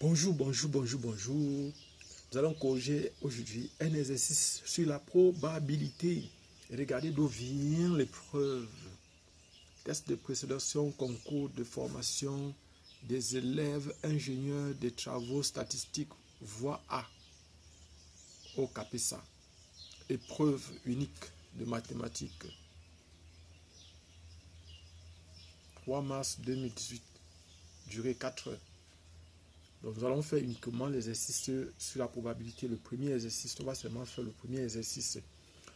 Bonjour, bonjour, bonjour, bonjour. Nous allons corriger aujourd'hui un exercice sur la probabilité. Regardez d'où vient l'épreuve. Test de présélection, concours de formation des élèves ingénieurs des travaux statistiques, voie A, au CAPESA. Épreuve unique de mathématiques. 3 mars 2018. Durée 4 heures. Donc nous allons faire uniquement l'exercice sur la probabilité. Le premier exercice, on va seulement faire le premier exercice.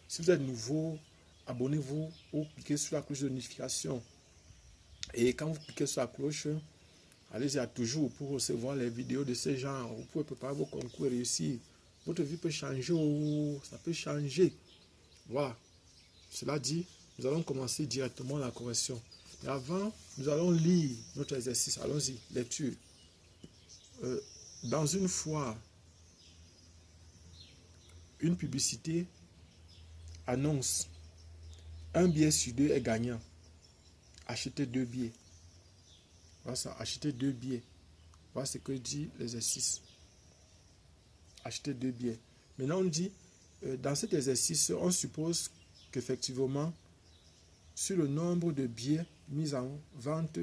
Si vous êtes nouveau, abonnez-vous ou cliquez sur la cloche de notification. Et quand vous cliquez sur la cloche, allez-y à toujours pour recevoir les vidéos de ce genre. Vous pouvez préparer vos concours et réussir. Votre vie peut changer ou ça peut changer. Voilà. Cela dit, nous allons commencer directement la correction. Et avant, nous allons lire notre exercice. Allons-y, lecture. Dans une foire, une publicité annonce un billet sur 2 est gagnant. Achetez 2 billets. Voilà ça, achetez 2 billets. Voilà ce que dit l'exercice. Achetez 2 billets. Maintenant, on dit, dans cet exercice, on suppose qu'effectivement, sur le nombre de billets mis en vente,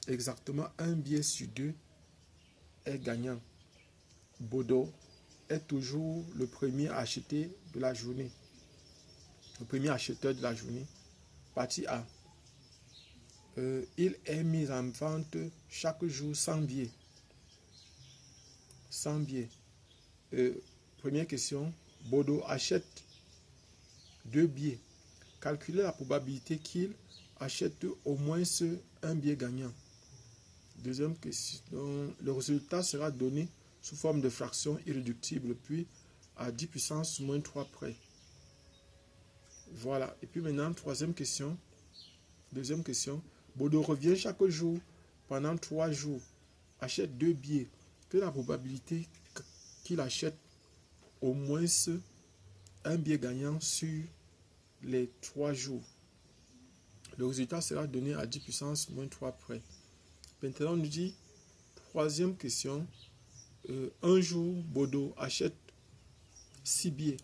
exactement un billet sur 2 est gagnant. Bodo est toujours le premier à acheter de la journée. Le premier acheteur de la journée. Partie A. Il est mis en vente chaque jour 100 billets. 100 billets. Première question. Bodo achète 2 billets. Calculez la probabilité qu'il achète au moins un billet gagnant. Deuxième question. Le résultat sera donné sous forme de fraction irréductible, puis à 10 puissance moins 3 près. Voilà. Et puis maintenant, troisième question. Deuxième question. Bodo revient chaque jour pendant 3 jours. Achète 2 billets. Quelle est la probabilité qu'il achète au moins un billet gagnant sur les 3 jours? Le résultat sera donné à 10 puissance moins 3 près. Maintenant, on nous dit, troisième question. Un jour, Bodo achète 6 billets.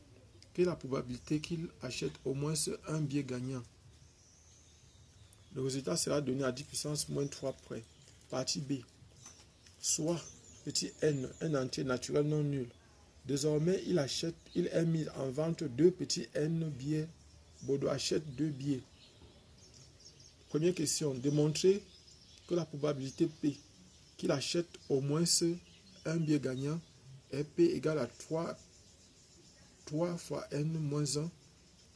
Quelle est la probabilité qu'il achète au moins un billet gagnant? Le résultat sera donné à 10 puissance moins 3 près. Partie B. Soit petit n, un entier naturel non nul. Désormais, il est mis en vente 2 petits n billets. Bodo achète 2 billets. Première question. Démontrer que la probabilité P qu'il achète au moins un billet gagnant est P égale à 3 fois n moins 1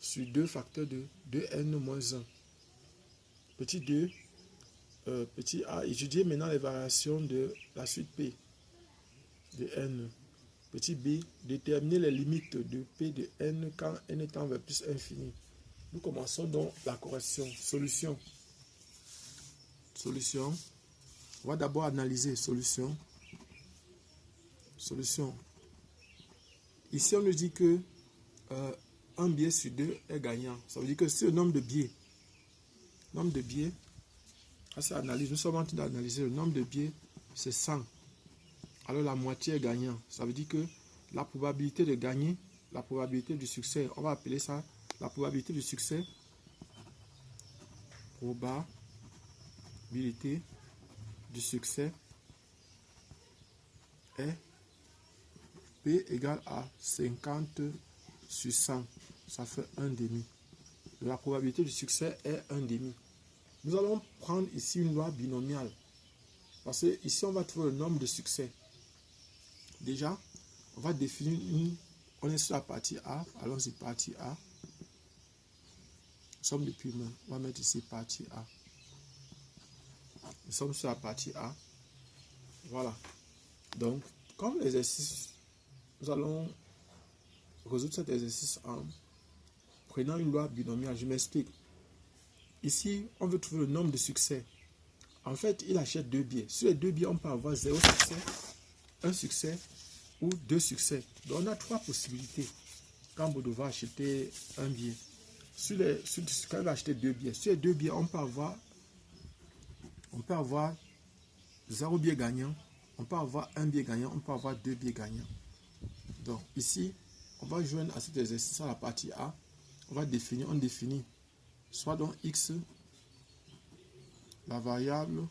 sur 2 facteurs de 2n moins 1. Petit 2, petit a, étudier maintenant les variations de la suite P de n. Petit b, déterminer les limites de P de n quand n tend vers plus infini. Nous commençons donc la correction. Solution. Solution. On va d'abord analyser solution. Solution. Ici, on nous dit que un billet sur 2 est gagnant. Ça veut dire que si le nombre de billets, c'est analyse, nous sommes en train d'analyser le nombre de billets, c'est 100. Alors la moitié est gagnant. Ça veut dire que la probabilité de gagner, la probabilité du succès, on va appeler ça la probabilité du succès. Probabilité du succès est P égale à 50 sur 100. Ça fait 1 demi. La probabilité du succès est 1 demi. Nous allons prendre ici une loi binomiale. Parce que ici, on va trouver le nombre de succès. Déjà, on va définir on est sur la partie A. Allons-y, partie A. Nous sommes depuis main. On va mettre ici partie A. Nous sommes sur la partie A. Voilà. Donc, comme l'exercice, nous allons résoudre cet exercice en prenant une loi binomiale. Je m'explique. Ici, on veut trouver le nombre de succès. En fait, il achète 2 billets. Sur les 2 billets, on peut avoir 0 succès, 1 succès ou 2 succès. Donc, on a 3 possibilités quand Bodo va acheter un billet. Quand il va acheter 2 billets, sur les 2 billets, on peut avoir 0 billet gagnant On peut avoir un billet gagnant, on peut avoir deux billets gagnants. Donc ici, on va joindre à cet exercice à la partie A. On définit soit donc X, la variable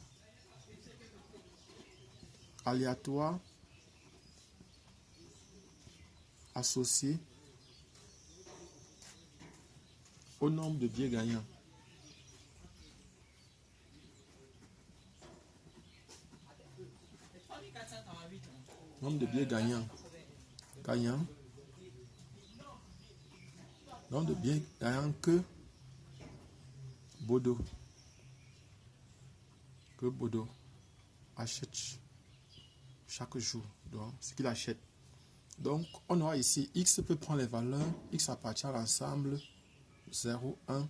aléatoire associée au nombre de billets gagnants. Nombre de billets gagnants. Nombre de billets gagnants que Bodo achète chaque jour. Donc, ce qu'il achète. Donc, on aura ici X peut prendre les valeurs. X appartient à l'ensemble 0, 1,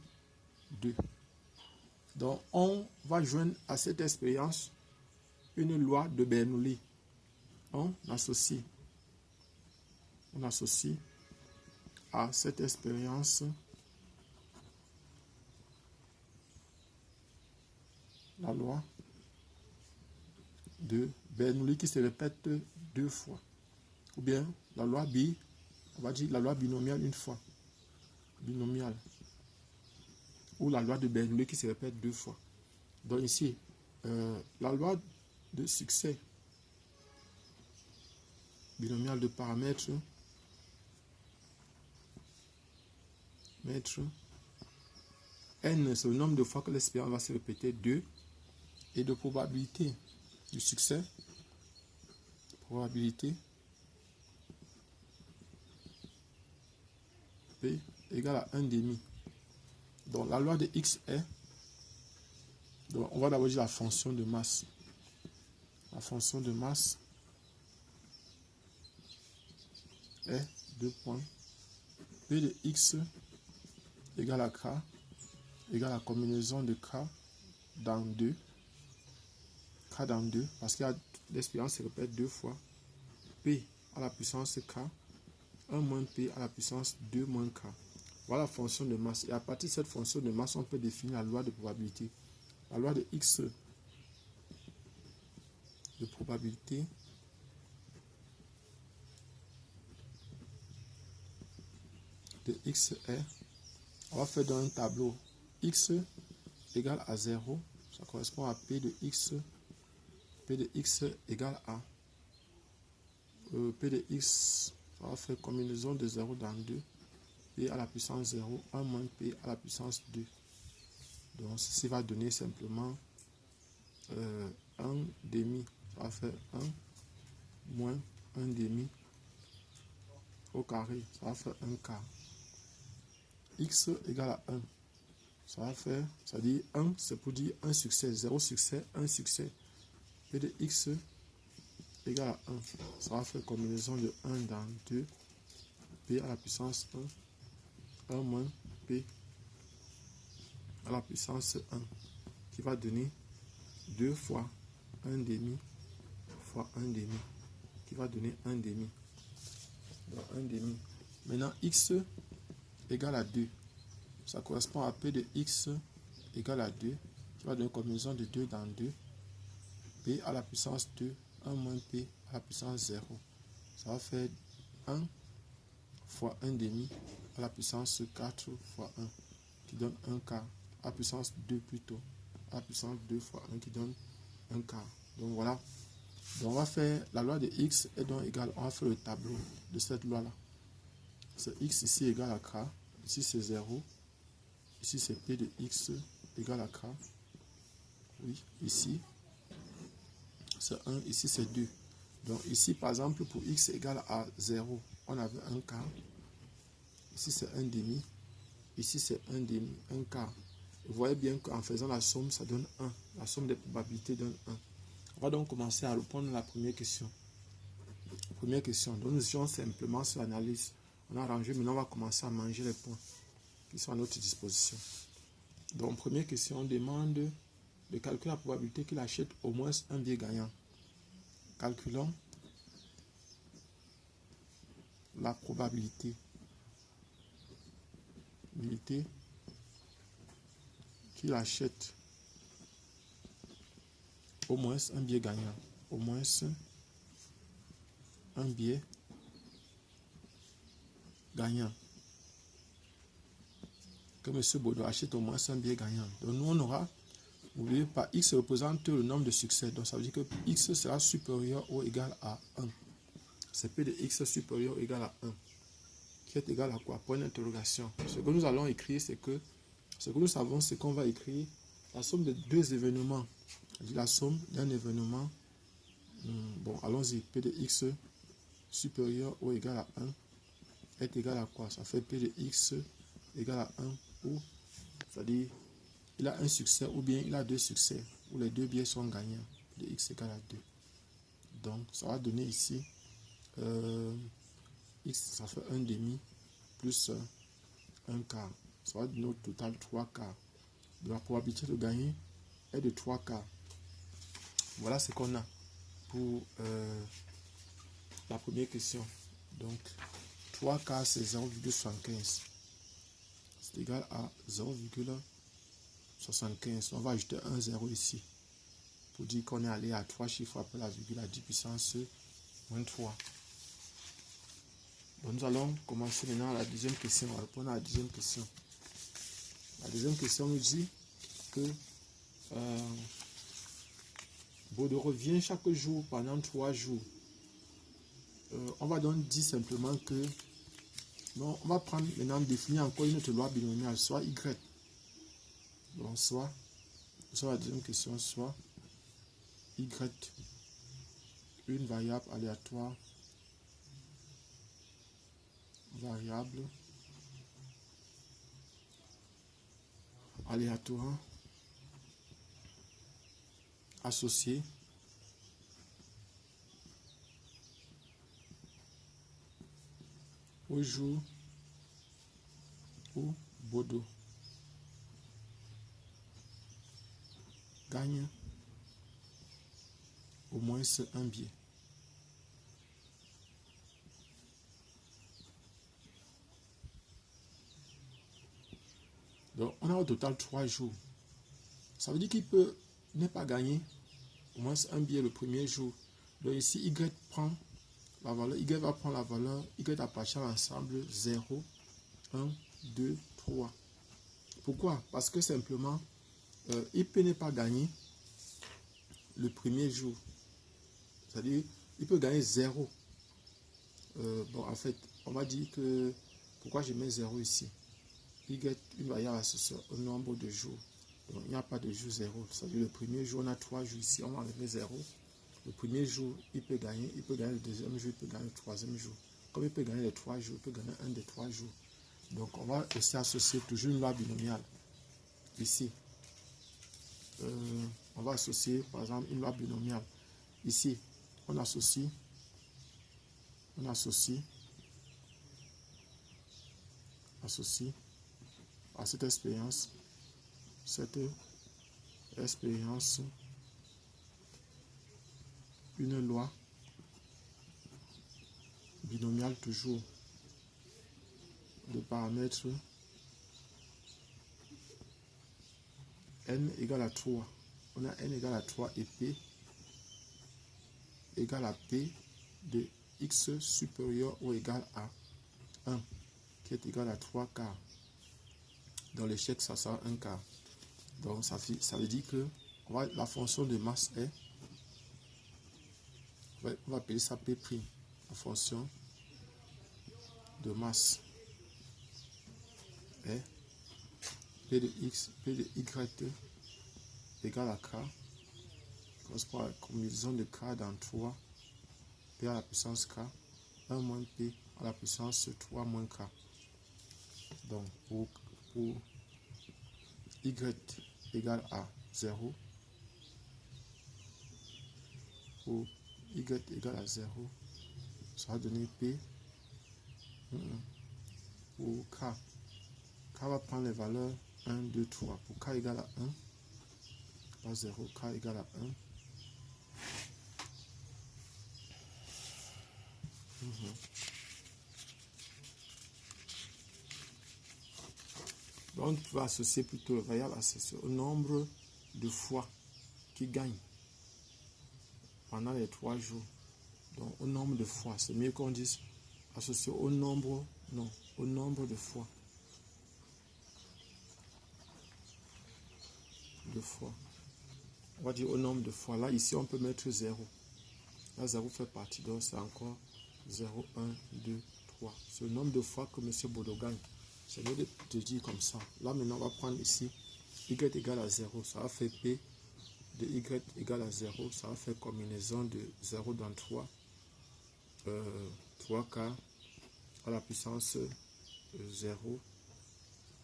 2. Donc, on va joindre à cette expérience une loi de Bernoulli. On associe à cette expérience la loi de Bernoulli qui se répète deux fois. Ou bien la loi on va dire la loi binomiale une fois. Binomiale. Ou la loi de Bernoulli qui se répète deux fois. Donc ici, la loi de succès binomial de paramètres n, c'est le nombre de fois que l'expérience va se répéter, 2, et de probabilité du succès, probabilité P égale à 1 demi. Donc la loi de X est, donc on va d'abord dire la fonction de masse. La fonction de masse est 2 points. P de X égale à K égale à la combinaison de K dans 2. K dans 2, parce que l'expérience se répète deux fois. P à la puissance K, 1 moins P à la puissance 2 moins K. Voilà la fonction de masse. Et à partir de cette fonction de masse, on peut définir la loi de probabilité. La loi de X de probabilité de X est, on va faire dans un tableau X égale à 0, ça correspond à P de X égale à P de X, on va faire combinaison de 0 dans 2, P à la puissance 0, 1 moins P à la puissance 2. Donc ceci va donner simplement 1 demi, ça va faire 1 moins 1 demi au carré, ça va faire 1 quart. X égale à 1, ça va faire, ça dit 1, c'est pour dire un succès, 0 succès, 1 succès. P de X égale à 1, ça va faire combinaison de 1 dans 2, P à la puissance 1, 1 moins P à la puissance 1, qui va donner 2 fois 1 demi fois 1 demi, qui va donner 1 demi. Donc 1 demi. Maintenant, X égale à 2. Ça correspond à P de X égale à 2, qui va donner une combinaison de 2 dans 2, P à la puissance 2, 1 moins P à la puissance 0. Ça va faire 1 fois 1 demi à la puissance 4 fois 1, qui donne 1 quart, à la puissance 2 plutôt, à la puissance 2 fois 1, qui donne 1 quart. Donc voilà. Donc on va faire la loi de X est donc égale, on va faire le tableau de cette loi-là. C'est X ici égale à K, ici c'est 0, ici c'est P de X égale à K, oui, ici c'est 1, ici c'est 2. Donc ici par exemple pour X égale à 0, on avait 1 quart, ici c'est 1 demi, ici c'est 1 demi, 1 quart. Vous voyez bien qu'en faisant la somme, ça donne 1. La somme des probabilités donne 1. On va donc commencer à répondre à la première question. Première question, donc nous étions simplement sur l'analyse. On a rangé, maintenant on va commencer à manger les points qui sont à notre disposition. Donc première question, on demande de calculer la probabilité qu'il achète au moins un billet gagnant. Calculons la probabilité qu'il achète au moins un billet gagnant. au moins un billet gagnant. Que M. Baudouin achète au moins un billet gagnant. Donc nous on aura, n'oubliez pas, X représente le nombre de succès. Donc ça veut dire que X sera supérieur ou égal à 1. C'est P de X supérieur ou égal à 1. Qui est égal à quoi? Point d'interrogation. Ce que nous allons écrire, c'est que, ce que nous savons, c'est qu'on va écrire la somme de deux événements. La somme d'un événement. Bon, allons-y. P de X supérieur ou égal à 1 est égal à quoi? Ça fait P de X égal à 1 ou, c'est-à-dire, il a un succès ou bien il a deux succès, où les deux billets sont gagnants. P de X égale à 2. Donc, ça va donner ici X, ça fait 1 demi plus 1 quart. Ça va donner au total 3 quarts. Donc, la probabilité de gagner est de 3 quarts. Voilà ce qu'on a pour la première question. Donc, 3 quarts, c'est 0,75. C'est égal à 0,75. On va ajouter un 0 ici. Pour dire qu'on est allé à 3 chiffres après la virgule à 10 puissance moins 3. Donc, nous allons commencer maintenant à la deuxième question. On va répondre à la deuxième question. La deuxième question nous dit que Baudouin revient chaque jour pendant 3 jours. On va donc dire simplement que bon, on va prendre maintenant définir encore une autre loi binomiale, soit Y. Donc soit la deuxième question, soit Y, une variable aléatoire, associée au jour où Baudouin gagne au moins un billet. Donc, on a au total 3 jours. Ça veut dire qu'il peut ne pas gagner au moins un billet le premier jour. Donc ici, Y prend la valeur, Y va prendre la valeur, Y appartient à l'ensemble 0, 1, 2, 3. Pourquoi? Parce que simplement, il peut ne pas gagner le premier jour. C'est-à-dire, il peut gagner 0. Bon, en fait, on va dire que, pourquoi je mets 0 ici? Y, une variable associée au nombre de jours. Donc, il n'y a pas de jour 0. C'est-à-dire, le premier jour, on a 3 jours ici, on va enlever 0. Le premier jour, il peut gagner le deuxième jour, il peut gagner le troisième jour. Comme il peut gagner les 3 jours, il peut gagner un des 3 jours. Donc, on va aussi associer toujours une loi binomiale. Ici, on va associer, par exemple, une loi binomiale. Ici, on associe à cette expérience une loi binomiale toujours de paramètres n égale à 3. On a n égale à 3 et p égale à p de x supérieur ou égal à 1 qui est égal à 3 quarts. Dans l'échec, ça sera 1 quart. Donc ça veut dire que la fonction de masse est, on va appeler ça P'. La fonction de masse est P de X, P de Y égale à K, correspond à la combinaison de K dans 3, P à la puissance K, 1 moins P à la puissance 3 moins K. Donc pour Y égale à 0, pour Y égale à 0, ça va donner P pour K. K va prendre les valeurs 1, 2, 3. Pour K égale à 1, pas 0, K égale à 1. Donc, tu vas associer plutôt le variable associé au nombre de fois qu'il gagne. pendant les 3 jours. Donc au nombre de fois, c'est mieux qu'on dise associé au nombre, non, au nombre de fois. On va dire au nombre de fois. Là, ici, on peut mettre 0. Là, 0 fait partie, donc c'est encore 0, 1, 2, 3. C'est le nombre de fois que M. Bodo gagne. C'est mieux de dire comme ça. Là, maintenant, on va prendre ici y égale à 0. Ça va faire P de y égale à 0. Ça va faire combinaison de 0 dans 3. 3k à la puissance 0.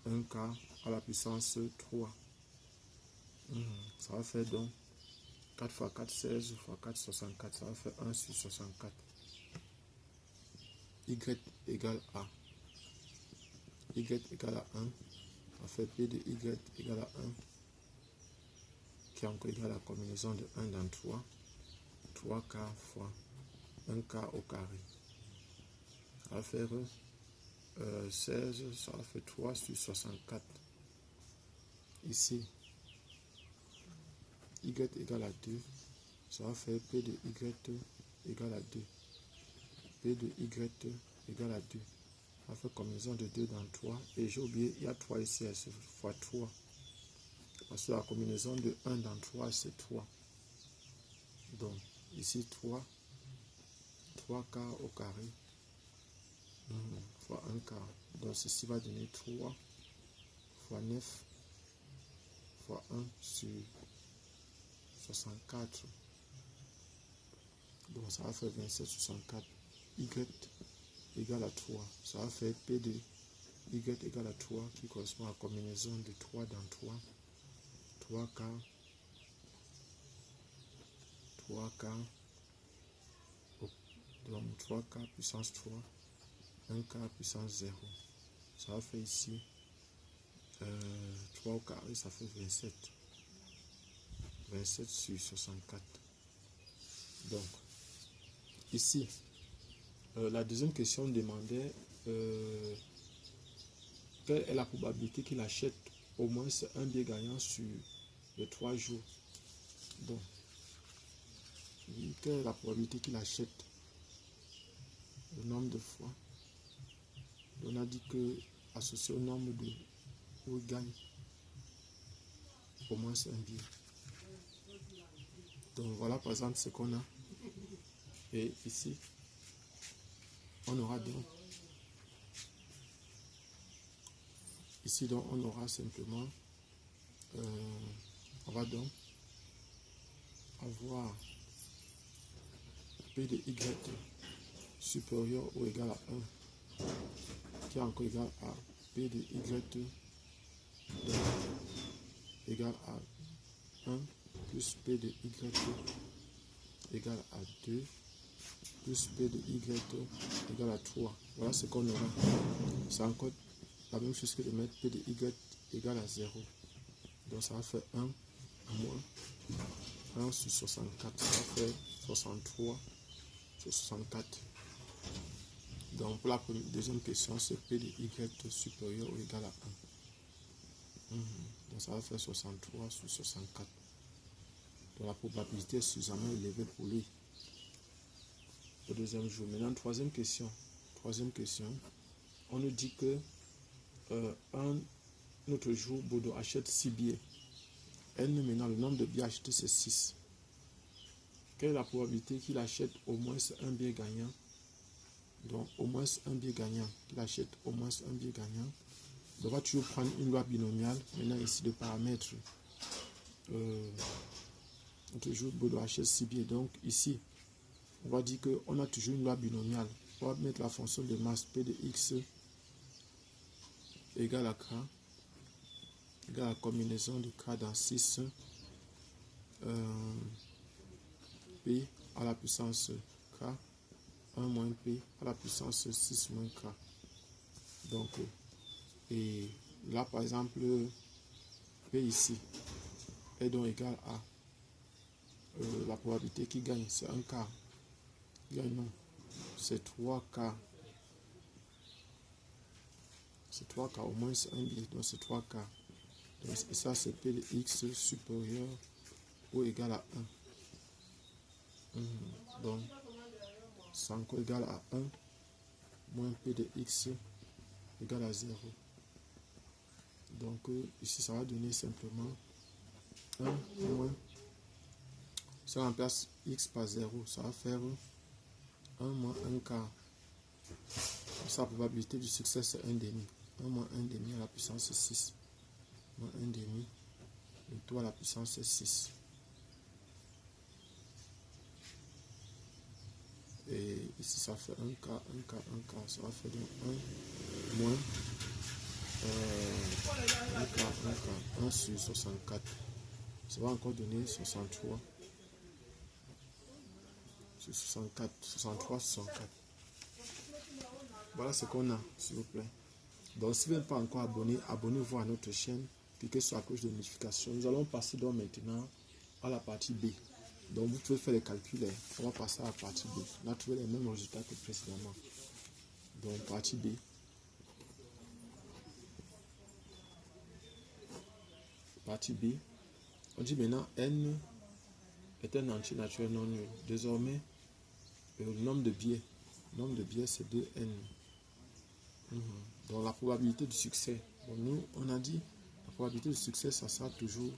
1k à la puissance 3. Ça va faire donc 4 fois 4, 16 fois 4, 64. Ça va faire 1 sur 64. Y égale à. Y égale à 1. Ça fait P de Y égale à 1. Qui est encore égal à la combinaison de 1 dans 3. 3k fois 1k au carré. Ça va faire 16. Ça va faire 3 sur 64. Ici. Y égale à 2. Ça va faire P de Y égale à 2. P de Y égale à 2. Ça fait combinaison de 2 dans 3. Et j'ai oublié, il y a 3 ici, c'est fois 3. Parce que la combinaison de 1 dans 3, c'est 3. Donc, ici 3. 3k au carré. Fois 1 quart. Donc, ceci va donner 3 fois 9 fois 1 sur 64. Donc, ça va faire 27 sur 64. Y égale à 3. Ça va faire P de Y égale à 3 qui correspond à la combinaison de 3 dans 3. 3k. 3k. Donc 3k puissance 3. 1k puissance 0. Ça va faire ici 3 au carré, ça fait 27. 27 sur 64. Donc, ici, la deuxième question demandait quelle est la probabilité qu'il achète au moins un billet gagnant sur les 3 jours. Donc, quelle est la probabilité qu'il achète? Le nombre de fois. On a dit que associé au nombre de où il gagne au moins un billet. Donc voilà par exemple ce qu'on a. Et ici, on aura donc ici donc on aura simplement on va donc avoir P de Y supérieur ou égal à 1 qui est encore égal à P de Y égal à 1 plus P de Y égale à 2 plus P de Y égale à 3. Voilà ce qu'on aura. C'est encore la même chose que de mettre P de Y égale à 0. Donc ça va faire 1 moins 1 sur 64. Ça va faire 63 sur 64. Donc pour la deuxième question, c'est P de Y supérieur ou égal à 1. Donc ça va faire 63 sur 64. Donc la probabilité est suffisamment élevée pour lui. Au deuxième jour. Maintenant, troisième question. On nous dit que un autre jour, Bodo achète 6 billets. N maintenant, le nombre de billets achetés, c'est 6. Quelle est la probabilité qu'il achète au moins un billet gagnant? Donc, au moins un billet gagnant. Qu'il achète au moins un billet gagnant. Donc, on va toujours prendre une loi binomiale. Maintenant, ici, le paramètre. Toujours, Bodo achète 6 billets. Donc, ici, on va dire qu'on a toujours une loi binomiale. On va mettre la fonction de masse P de X égale à K, égale à la combinaison de K dans 6, P à la puissance K, 1 moins P à la puissance 6 moins K. Donc, et là, par exemple, P ici est donc égal à la probabilité qu'il gagne, c'est 1 quart. Gagne non, c'est 3 quarts. C'est 3 quarts, au moins c'est un billet, donc c'est 3 quarts. Donc, et ça, c'est P de X supérieur ou égal à 1. Donc, c'est encore égal à 1 moins P de X égale à 0. Donc, ici, ça va donner simplement 1 moins. Si on remplace X par 0, ça va faire 1 moins 1 quart. Sa probabilité du succès, c'est 1 demi. 1 moins 1 demi à la puissance 6. Moins 1 demi. Le tout à la puissance 6. Et ici, ça fait 1 quart, 1 quart, 1 quart. Ça va faire donc 1 moins 1 quart, 1 quart. 1 sur 64. Ça va encore donner 63. Sur 64. 63, 64. Voilà ce qu'on a, s'il vous plaît. Donc, si vous n'êtes pas encore abonné, abonnez-vous à notre chaîne. Cliquez sur la cloche de notification. Nous allons passer donc maintenant à la partie B. Donc, vous pouvez faire les calculs. On va passer à la partie B. On a trouvé les mêmes résultats que précédemment. Donc, partie B. Partie B. On dit maintenant N est un entier naturel non nul. Désormais, le nombre de biais. Le nombre de biais, c'est 2N. Donc, la probabilité du succès. Bon, nous, on a dit la probabilité du succès, ça sera toujours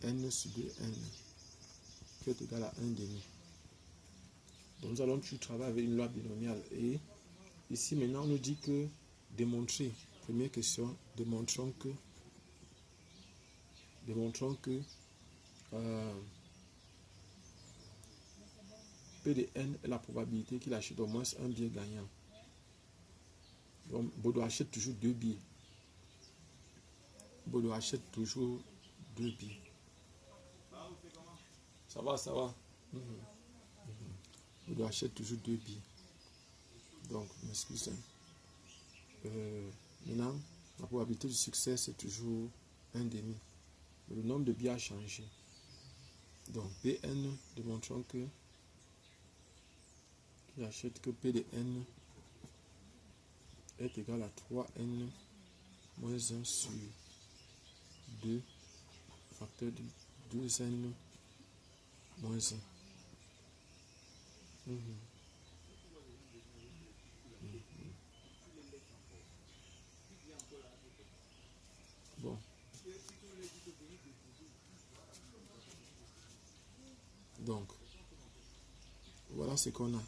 N sur 2N. Qui est égal à 1 demi. Donc nous allons toujours travailler avec une loi binomiale. Et ici maintenant on nous dit que démontrer, première question, démontrons que P de N est la probabilité qu'il achète au moins un billet gagnant. Donc Bodo achète toujours 2 billets. Bodo achète toujours 2 billets. Ça va, ça va. Bodo achète toujours 2 billets. Donc, m'excusez. Maintenant, la probabilité du succès, c'est toujours 1 demi. Le nombre de billets a changé. Donc, Pn, démontrons que il achète que P de N est égal à 3N moins 1 sur 2 facteur de 2N moins 1. Bon. Donc, voilà ce qu'on a.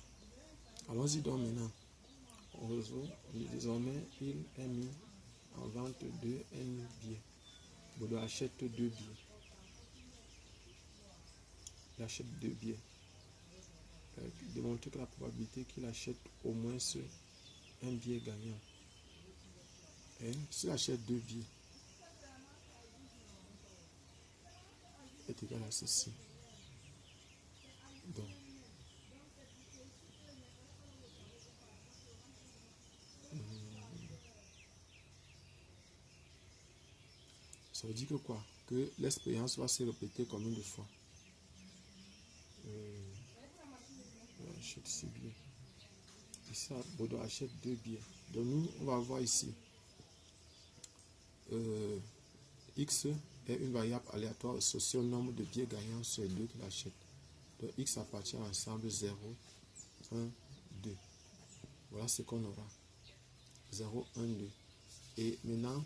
Allons-y donc maintenant. On résout. Désormais, il est mis en vente 2N billets. Bodo achète 2 billets. Il achète 2 billets. Démontrer que la probabilité qu'il achète au moins un billet gagnant. S'il achète 2 billets, est égal à ceci. Donc, ça veut dire que quoi? Que l'expérience va se répéter combien de fois? Achète 6 billets. Et ça, Bodo achète 2 billets. Donc nous, on va voir ici. X est une variable aléatoire associée au nombre de billets gagnants sur les deux qu'il achète. Donc X appartient à l'ensemble 0, 1, 2. Voilà ce qu'on aura. 0, 1, 2. Et maintenant,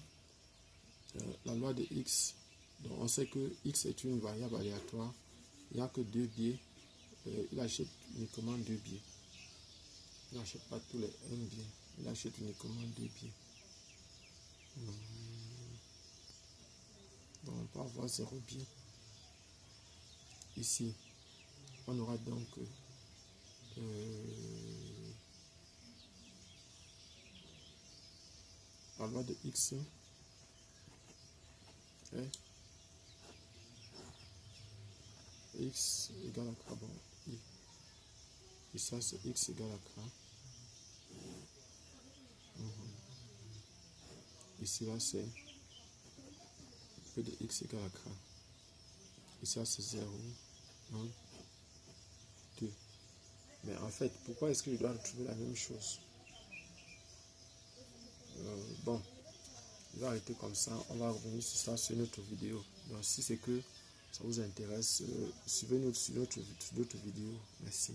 la loi de X. Donc on sait que X est une variable aléatoire. Il n'y a que 2 billets. Il achète uniquement 2 billets. Il n'achète pas tous les 1 billet. Il achète uniquement 2 billets. Donc on peut avoir 0 billet. Ici, on aura donc la loi de X est X égale à quoi? Bon, I. Et ça, c'est X égale à quoi? Ici, là, c'est P de X égale à quoi? Et ça, c'est 0, 1, 2. Mais en fait, pourquoi est-ce que je dois retrouver la même chose? Bon, il va arrêter comme ça. On va revenir sur ça sur notre vidéo. Donc, si c'est que ça vous intéresse, suivez-nous sur notre vidéo. Merci.